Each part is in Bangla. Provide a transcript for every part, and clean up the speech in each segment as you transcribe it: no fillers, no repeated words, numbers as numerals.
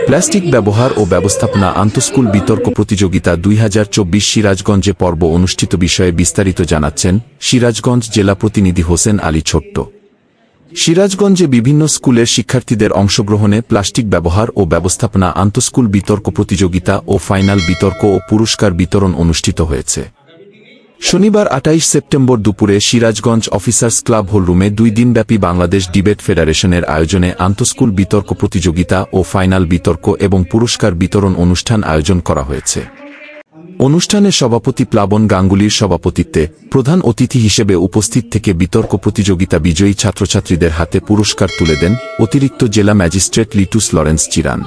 প্লাস্টিক ব্যবহার ও ব্যবস্থাপনা আন্তঃস্কুল বিতর্ক প্রতিযোগিতা ২০২৪ সিরাজগঞ্জে পর্ব অনুষ্ঠিত বিষয়ে বিস্তারিত জানাচ্ছেন সিরাজগঞ্জ জেলা প্রতিনিধি হোসেন আলী ছোট্ট। সিরাজগঞ্জে বিভিন্ন স্কুলের শিক্ষার্থীদের অংশগ্রহণে প্লাস্টিক ব্যবহার ও ব্যবস্থাপনা আন্তঃস্কুল বিতর্ক প্রতিযোগিতা ও ফাইনাল বিতর্ক ও পুরস্কার বিতরণ অনুষ্ঠিত হয়েছে। শনিবার ২৮ সেপ্টেম্বর দুপুরে সিরাজগঞ্জ অফিসার্স ক্লাব হলরুমে ২ দিনব্যাপী বাংলাদেশ ডিবেট ফেডারেশনের আয়োজনে আন্তঃস্কুল বিতর্ক প্রতিযোগিতা ও ফাইনাল বিতর্ক এবং পুরস্কার বিতরণ অনুষ্ঠান আয়োজন করা হয়েছে। অনুষ্ঠানে সভাপতি প্লাবন গাঙ্গুলির সভাপতিত্বে প্রধান অতিথি হিসেবে উপস্থিত থেকে বিতর্ক প্রতিযোগিতা বিজয়ী ছাত্রছাত্রীদের হাতে পুরস্কার তুলে দেন অতিরিক্ত জেলা ম্যাজিস্ট্রেট লিটুস লরেন্স চিরান।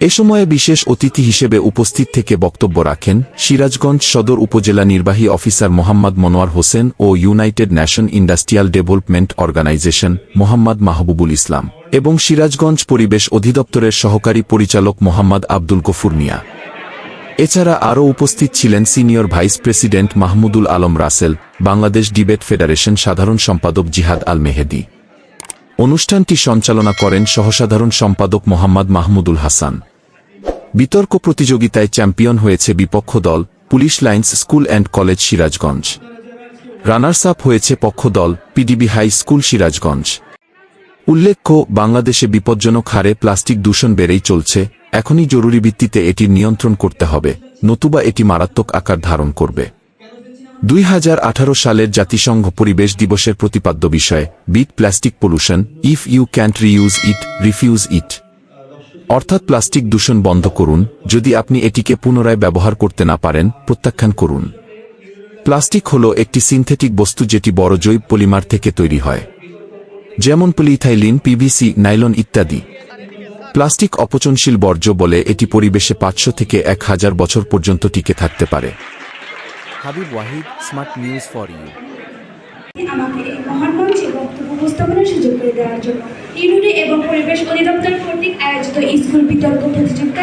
এ সময়ে বিশেষ অতিথি হিসেবে উপস্থিত থেকে বক্তব্য রাখেন সিরাজগঞ্জ সদর উপজেলা নির্বাহী অফিসার মোহাম্মদ মনোয়ার হোসেন ও United Nation Industrial Development Organization Mohammad Mahbubul Islam এবং সিরাজগঞ্জ পরিবেশ অধিদপ্তরের সহকারী পরিচালক মোহাম্মদ আব্দুল গফুর মিয়া। এছাড়া আরও উপস্থিত ছিলেন senior vice president Mahmudul Alam Rasel, Bangladesh debate federation সাধারণ সম্পাদক জিহাদ আল মেহেদি। অনুষ্ঠানটি সঞ্চালনা করেন সহসাধারণ সম্পাদক মোহাম্মদ মাহমুদুল হাসান। বিতর্ক প্রতিযোগিতায় চ্যাম্পিয়ন হয়েছে বিপক্ষ দল police lines school and college Sirajganj. Runners up হয়েছে পক্ষ দল পিডিবি হাই স্কুল সিরাজগঞ্জ। উল্লেখ্য, বাংলাদেশে বিপজ্জনক হারে প্লাস্টিক দূষণ বেড়েই চলছে। এখনই জরুরি ভিত্তিতে এটির নিয়ন্ত্রণ করতে হবে, নতুবা এটি মারাত্মক আকার ধারণ করবে। ২০১৮ সালের জাতিসংঘ পরিবেশ দিবসের প্রতিপাদ্য বিষয় beat plastic pollution, if you can't reuse it, refuse it. অর্থাৎ প্লাস্টিক দূষণ বন্ধ করুন, যদি আপনি এটিকে পুনরায় ব্যবহার করতে না পারেন প্রত্যাখ্যান করুন। প্লাস্টিক হল একটি সিনথেটিক বস্তু যেটি বড় জৈব পলিমার থেকে তৈরি হয়, যেমন পলিইথাইলিন, পিভিসি, নাইলন ইত্যাদি। প্লাস্টিক অপচনশীল বর্জ্য বলে এটি পরিবেশে ৫০০ থেকে ১০০০ বছর পর্যন্ত টিকে থাকতে পারে। Habib Wahid, smart news for you. আমাকে এই মহান মঞ্চে বক্তব্য উপস্থাপনের সুযোগ করে দেওয়ার জন্য ইউনিটি এবং পরিবেশ অধিদপ্তর কর্তৃক আয়োজিত স্কুল বিতর্ক প্রতিযোগিতা